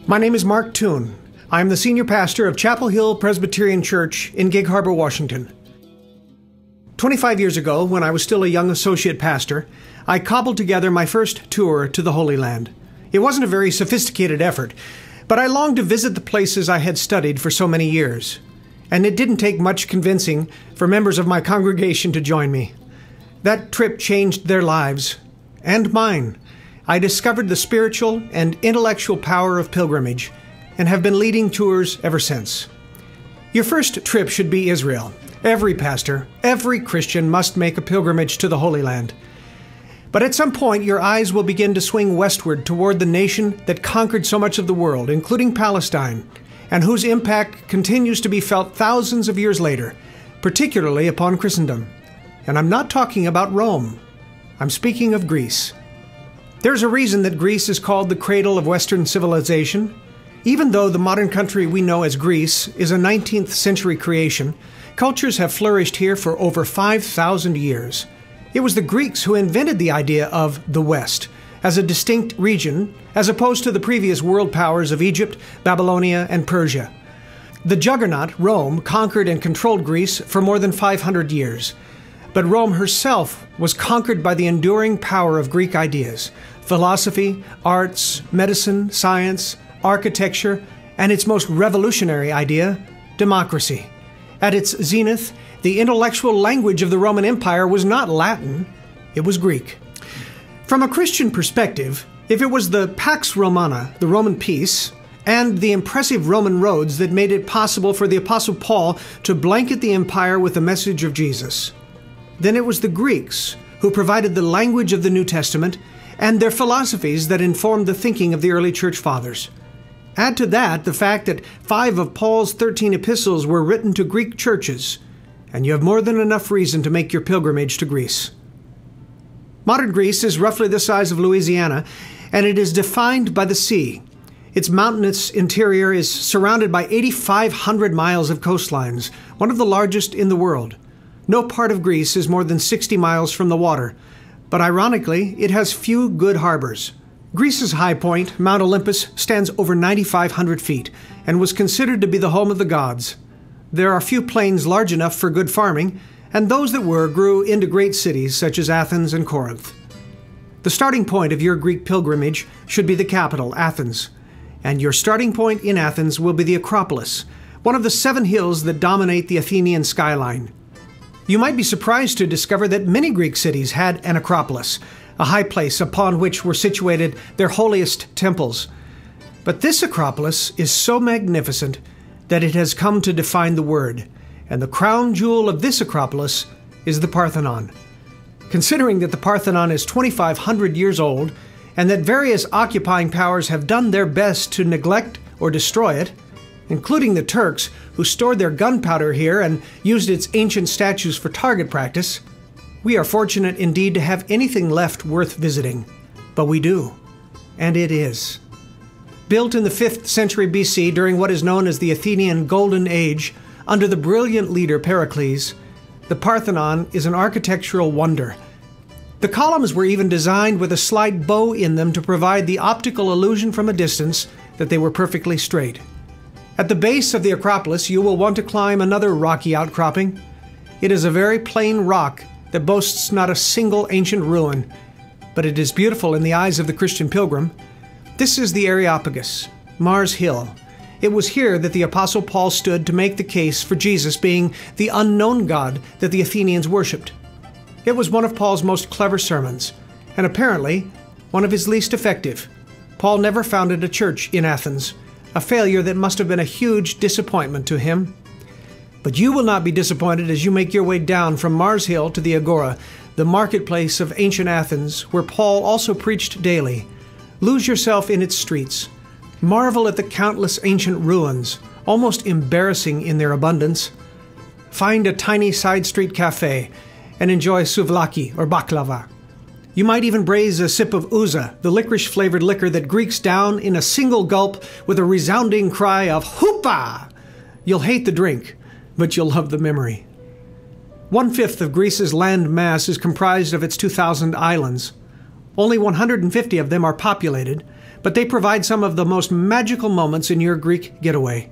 My name is Mark Toon. I am the senior pastor of Chapel Hill Presbyterian Church in Gig Harbor, Washington. 25 years ago, when I was still a young associate pastor, I cobbled together my first tour to the Holy Land. It wasn't a very sophisticated effort, but I longed to visit the places I had studied for so many years. And it didn't take much convincing for members of my congregation to join me. That trip changed their lives, and mine. I discovered the spiritual and intellectual power of pilgrimage, and have been leading tours ever since. Your first trip should be Israel. Every pastor, every Christian must make a pilgrimage to the Holy Land. But at some point, your eyes will begin to swing westward toward the nation that conquered so much of the world, including Palestine, and whose impact continues to be felt thousands of years later, particularly upon Christendom. And I'm not talking about Rome. I'm speaking of Greece. There's a reason that Greece is called the cradle of Western civilization. Even though the modern country we know as Greece is a 19th century creation, cultures have flourished here for over 5,000 years. It was the Greeks who invented the idea of the West as a distinct region, as opposed to the previous world powers of Egypt, Babylonia, and Persia. The juggernaut, Rome, conquered and controlled Greece for more than 500 years. But Rome herself was conquered by the enduring power of Greek ideas, philosophy, arts, medicine, science, architecture, and its most revolutionary idea, democracy. At its zenith, the intellectual language of the Roman Empire was not Latin, it was Greek. From a Christian perspective, if it was the Pax Romana, the Roman peace, and the impressive Roman roads that made it possible for the Apostle Paul to blanket the empire with the message of Jesus, then it was the Greeks who provided the language of the New Testament and their philosophies that informed the thinking of the early church fathers. Add to that the fact that 5 of Paul's 13 epistles were written to Greek churches, and you have more than enough reason to make your pilgrimage to Greece. Modern Greece is roughly the size of Louisiana, and it is defined by the sea. Its mountainous interior is surrounded by 8,500 miles of coastlines, one of the largest in the world. No part of Greece is more than 60 miles from the water, but ironically, it has few good harbors. Greece's high point, Mount Olympus, stands over 9,500 feet and was considered to be the home of the gods. There are few plains large enough for good farming, and those that were grew into great cities such as Athens and Corinth. The starting point of your Greek pilgrimage should be the capital, Athens, and your starting point in Athens will be the Acropolis, one of the 7 hills that dominate the Athenian skyline. You might be surprised to discover that many Greek cities had an Acropolis, a high place upon which were situated their holiest temples. But this Acropolis is so magnificent that it has come to define the word, and the crown jewel of this Acropolis is the Parthenon. Considering that the Parthenon is 2,500 years old, and that various occupying powers have done their best to neglect or destroy it, including the Turks, who stored their gunpowder here and used its ancient statues for target practice, we are fortunate indeed to have anything left worth visiting. But we do, and it is. Built in the 5th century BC during what is known as the Athenian Golden Age, under the brilliant leader Pericles, the Parthenon is an architectural wonder. The columns were even designed with a slight bow in them to provide the optical illusion from a distance that they were perfectly straight. At the base of the Acropolis, you will want to climb another rocky outcropping. It is a very plain rock that boasts not a single ancient ruin, but it is beautiful in the eyes of the Christian pilgrim. This is the Areopagus, Mars Hill. It was here that the Apostle Paul stood to make the case for Jesus being the unknown God that the Athenians worshipped. It was one of Paul's most clever sermons, and apparently one of his least effective. Paul never founded a church in Athens, a failure that must have been a huge disappointment to him. But you will not be disappointed as you make your way down from Mars Hill to the Agora, the marketplace of ancient Athens, where Paul also preached daily. Lose yourself in its streets. Marvel at the countless ancient ruins, almost embarrassing in their abundance. Find a tiny side street cafe and enjoy souvlaki or baklava. You might even braze a sip of ouza, the licorice-flavored liquor that Greeks down in a single gulp with a resounding cry of "Hoopa!" You'll hate the drink, but you'll love the memory. 1/5 of Greece's land mass is comprised of its 2,000 islands. Only 150 of them are populated, but they provide some of the most magical moments in your Greek getaway.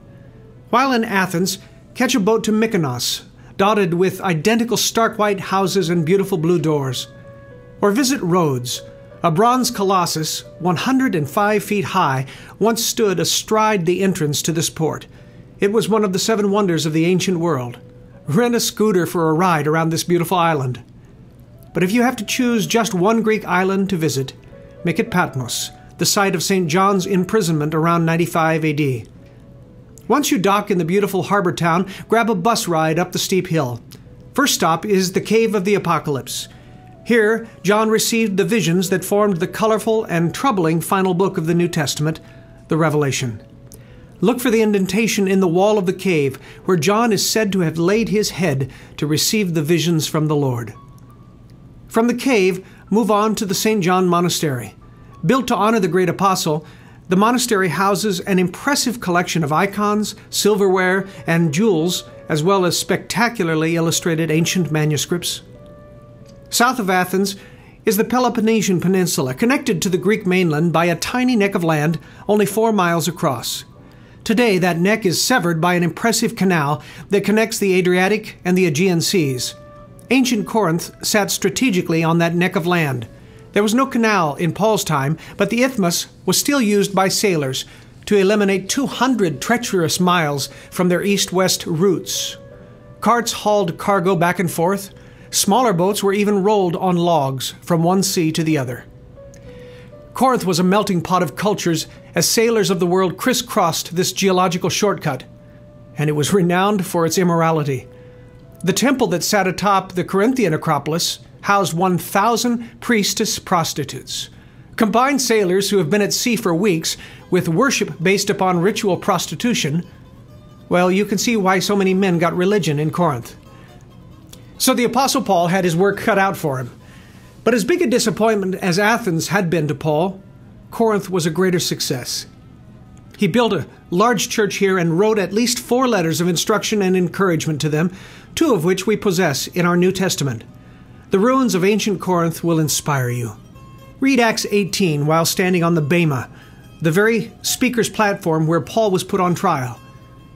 While in Athens, catch a boat to Mykonos, dotted with identical stark white houses and beautiful blue doors. Or visit Rhodes. A bronze colossus, 105 feet high, once stood astride the entrance to this port. It was one of the 7 wonders of the ancient world. Rent a scooter for a ride around this beautiful island. But if you have to choose just one Greek island to visit, make it Patmos, the site of St. John's imprisonment around 95 AD. Once you dock in the beautiful harbor town, grab a bus ride up the steep hill. First stop is the Cave of the Apocalypse. Here, John received the visions that formed the colorful and troubling final book of the New Testament, the Revelation. Look for the indentation in the wall of the cave, where John is said to have laid his head to receive the visions from the Lord. From the cave, move on to the St. John Monastery. Built to honor the great apostle, the monastery houses an impressive collection of icons, silverware, and jewels, as well as spectacularly illustrated ancient manuscripts. South of Athens is the Peloponnesian Peninsula, connected to the Greek mainland by a tiny neck of land only 4 miles across. Today, that neck is severed by an impressive canal that connects the Adriatic and the Aegean Seas. Ancient Corinth sat strategically on that neck of land. There was no canal in Paul's time, but the isthmus was still used by sailors to eliminate 200 treacherous miles from their east-west routes. Carts hauled cargo back and forth. Smaller boats were even rolled on logs from one sea to the other. Corinth was a melting pot of cultures as sailors of the world crisscrossed this geological shortcut, and it was renowned for its immorality. The temple that sat atop the Corinthian Acropolis housed 1,000 priestess prostitutes. Combine sailors who have been at sea for weeks with worship based upon ritual prostitution, well, you can see why so many men got religion in Corinth. So the Apostle Paul had his work cut out for him. But as big a disappointment as Athens had been to Paul, Corinth was a greater success. He built a large church here and wrote at least 4 letters of instruction and encouragement to them, 2 of which we possess in our New Testament. The ruins of ancient Corinth will inspire you. Read Acts 18 while standing on the Bema, the very speaker's platform where Paul was put on trial.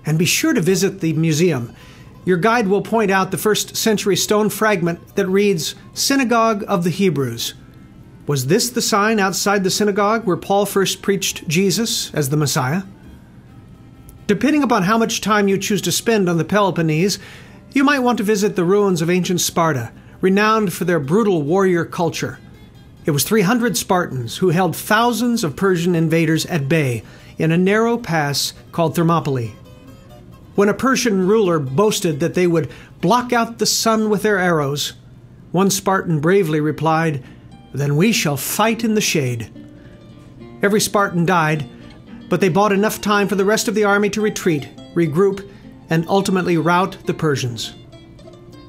And be sure to visit the museum. Your guide will point out the 1st century stone fragment that reads, Synagogue of the Hebrews. Was this the sign outside the synagogue where Paul first preached Jesus as the Messiah? Depending upon how much time you choose to spend on the Peloponnese, you might want to visit the ruins of ancient Sparta, renowned for their brutal warrior culture. It was 300 Spartans who held thousands of Persian invaders at bay in a narrow pass called Thermopylae. When a Persian ruler boasted that they would block out the sun with their arrows, one Spartan bravely replied, "Then we shall fight in the shade." Every Spartan died, but they bought enough time for the rest of the army to retreat, regroup, and ultimately rout the Persians.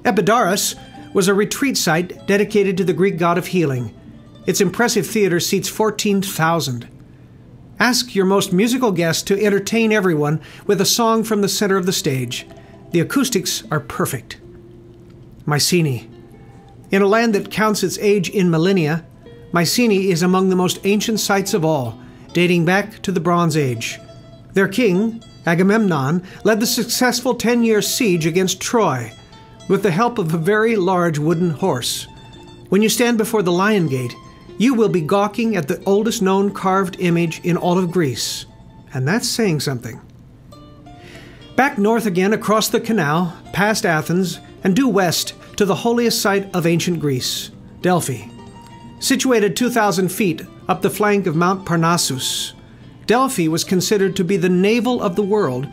Epidaurus was a retreat site dedicated to the Greek god of healing. Its impressive theater seats 14,000. Ask your most musical guest to entertain everyone with a song from the center of the stage. The acoustics are perfect. Mycenae. In a land that counts its age in millennia, Mycenae is among the most ancient sites of all, dating back to the Bronze Age. Their king, Agamemnon, led the successful 10-year siege against Troy with the help of a very large wooden horse. When you stand before the Lion Gate, you will be gawking at the oldest known carved image in all of Greece. And that's saying something. Back north again across the canal, past Athens, and due west to the holiest site of ancient Greece, Delphi. Situated 2,000 feet up the flank of Mount Parnassus, Delphi was considered to be the navel of the world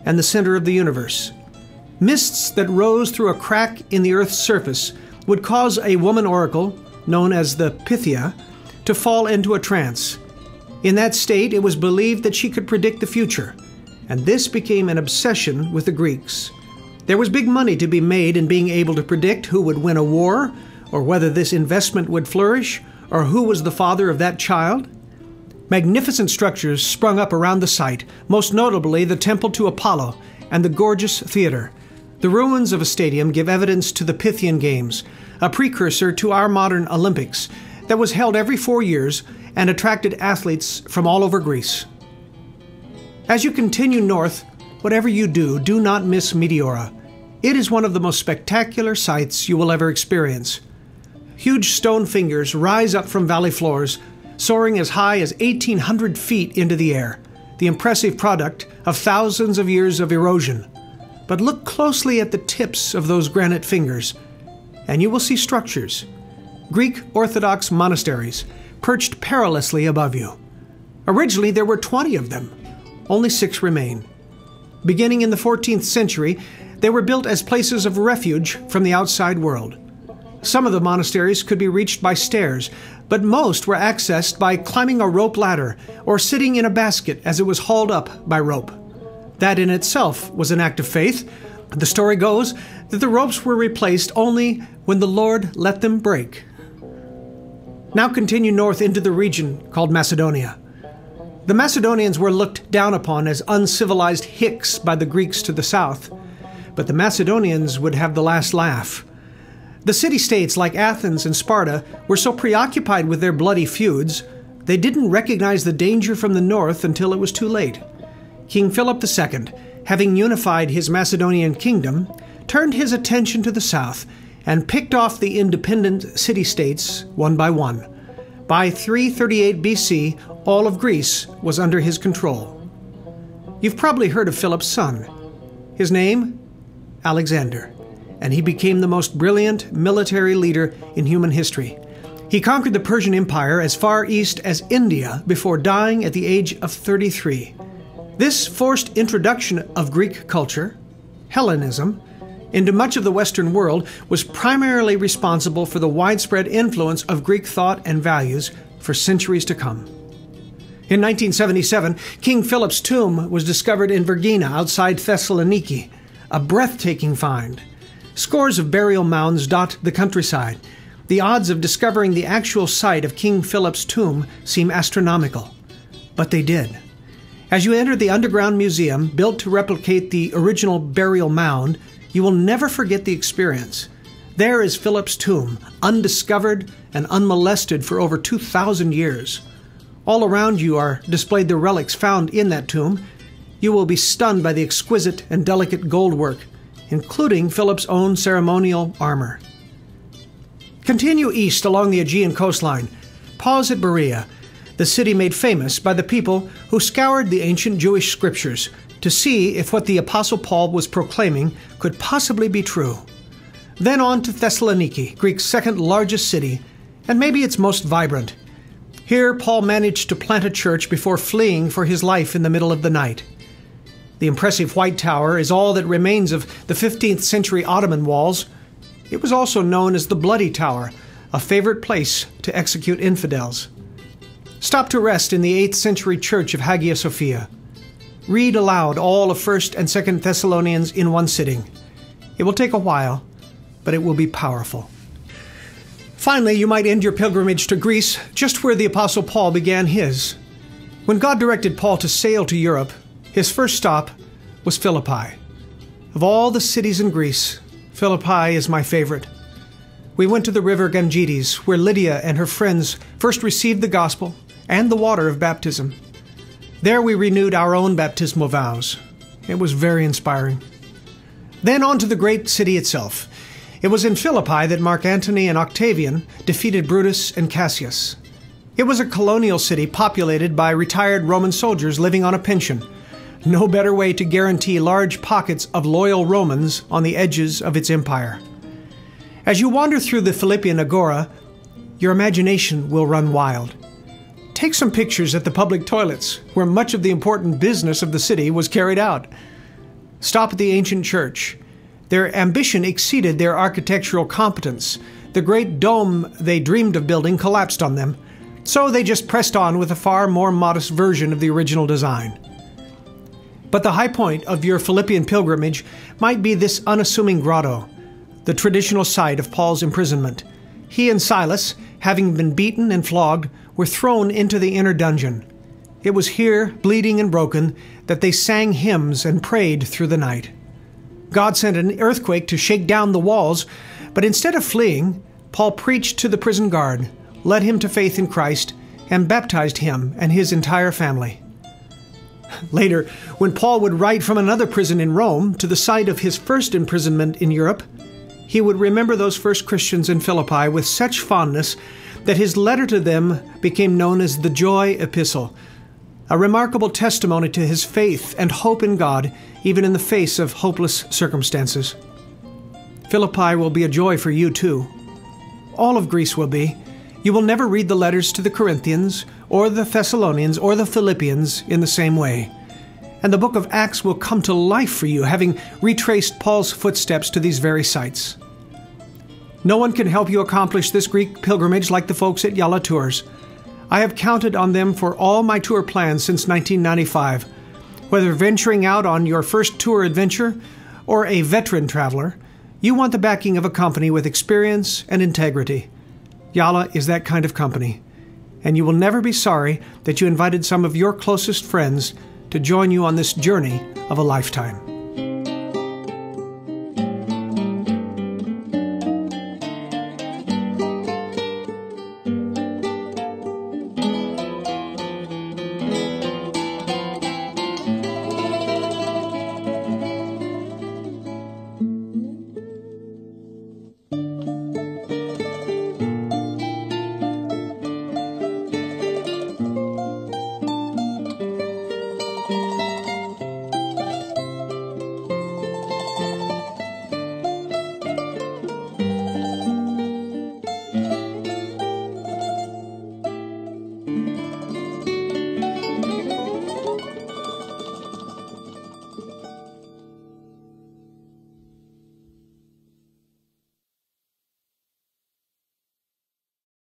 and the center of the universe. Mists that rose through a crack in the earth's surface would cause a woman oracle, known as the Pythia, to fall into a trance. In that state, it was believed that she could predict the future, and this became an obsession with the Greeks. There was big money to be made in being able to predict who would win a war, or whether this investment would flourish, or who was the father of that child. Magnificent structures sprung up around the site, most notably the temple to Apollo and the gorgeous theater. The ruins of a stadium give evidence to the Pythian Games, a precursor to our modern Olympics, that was held every 4 years and attracted athletes from all over Greece. As you continue north, whatever you do, do not miss Meteora. It is one of the most spectacular sights you will ever experience. Huge stone fingers rise up from valley floors, soaring as high as 1,800 feet into the air, the impressive product of thousands of years of erosion. But look closely at the tips of those granite fingers, and you will see structures, Greek Orthodox monasteries, perched perilously above you. Originally, there were 20 of them. Only 6 remain. Beginning in the 14th century, they were built as places of refuge from the outside world. Some of the monasteries could be reached by stairs, but most were accessed by climbing a rope ladder or sitting in a basket as it was hauled up by rope. That in itself was an act of faith. The story goes that the ropes were replaced only when the Lord let them break. Now continue north into the region called Macedonia. The Macedonians were looked down upon as uncivilized hicks by the Greeks to the south, but the Macedonians would have the last laugh. The city-states like Athens and Sparta were so preoccupied with their bloody feuds, they didn't recognize the danger from the north until it was too late. King Philip II, having unified his Macedonian kingdom, turned his attention to the south and picked off the independent city-states one by one. By 338 BC, all of Greece was under his control. You've probably heard of Philip's son. His name? Alexander. And he became the most brilliant military leader in human history. He conquered the Persian Empire as far east as India before dying at the age of 33. This forced introduction of Greek culture, Hellenism, into much of the Western world was primarily responsible for the widespread influence of Greek thought and values for centuries to come. In 1977, King Philip's tomb was discovered in Vergina outside Thessaloniki, a breathtaking find. Scores of burial mounds dot the countryside. The odds of discovering the actual site of King Philip's tomb seem astronomical. But they did. As you enter the underground museum, built to replicate the original burial mound, you will never forget the experience. There is Philip's tomb, undiscovered and unmolested for over 2,000 years. All around you are displayed the relics found in that tomb. You will be stunned by the exquisite and delicate goldwork, including Philip's own ceremonial armor. Continue east along the Aegean coastline. Pause at Berea, the city made famous by the people who scoured the ancient Jewish scriptures to see if what the Apostle Paul was proclaiming could possibly be true. Then on to Thessaloniki, Greece's second largest city, and maybe its most vibrant. Here, Paul managed to plant a church before fleeing for his life in the middle of the night. The impressive White Tower is all that remains of the 15th century Ottoman walls. It was also known as the Bloody Tower, a favorite place to execute infidels. Stop to rest in the 8th century church of Hagia Sophia. Read aloud all of 1st and 2nd Thessalonians in one sitting. It will take a while, but it will be powerful. Finally, you might end your pilgrimage to Greece just where the Apostle Paul began his. When God directed Paul to sail to Europe, his first stop was Philippi. Of all the cities in Greece, Philippi is my favorite. We went to the river Ganges, where Lydia and her friends first received the gospel and the water of baptism. There we renewed our own baptismal vows. It was very inspiring. Then on to the great city itself. It was in Philippi that Mark Antony and Octavian defeated Brutus and Cassius. It was a colonial city populated by retired Roman soldiers living on a pension. No better way to guarantee large pockets of loyal Romans on the edges of its empire. As you wander through the Philippian agora, your imagination will run wild. Take some pictures at the public toilets, where much of the important business of the city was carried out. Stop at the ancient church. Their ambition exceeded their architectural competence. The great dome they dreamed of building collapsed on them, so they just pressed on with a far more modest version of the original design. But the high point of your Philippian pilgrimage might be this unassuming grotto, the traditional site of Paul's imprisonment. He and Silas, having been beaten and flogged, were thrown into the inner dungeon. It was here, bleeding and broken, that they sang hymns and prayed through the night. God sent an earthquake to shake down the walls, but instead of fleeing, Paul preached to the prison guard, led him to faith in Christ, and baptized him and his entire family. Later, when Paul would write from another prison in Rome to the site of his first imprisonment in Europe, he would remember those first Christians in Philippi with such fondness that his letter to them became known as the Joy Epistle, a remarkable testimony to his faith and hope in God, even in the face of hopeless circumstances. Philippi will be a joy for you too. All of Greece will be. You will never read the letters to the Corinthians, or the Thessalonians, or the Philippians in the same way. And the book of Acts will come to life for you, having retraced Paul's footsteps to these very sites. No one can help you accomplish this Greek pilgrimage like the folks at Yalla Tours. I have counted on them for all my tour plans since 1995. Whether venturing out on your first tour adventure or a veteran traveler, you want the backing of a company with experience and integrity. Yalla is that kind of company, and you will never be sorry that you invited some of your closest friends to join you on this journey of a lifetime.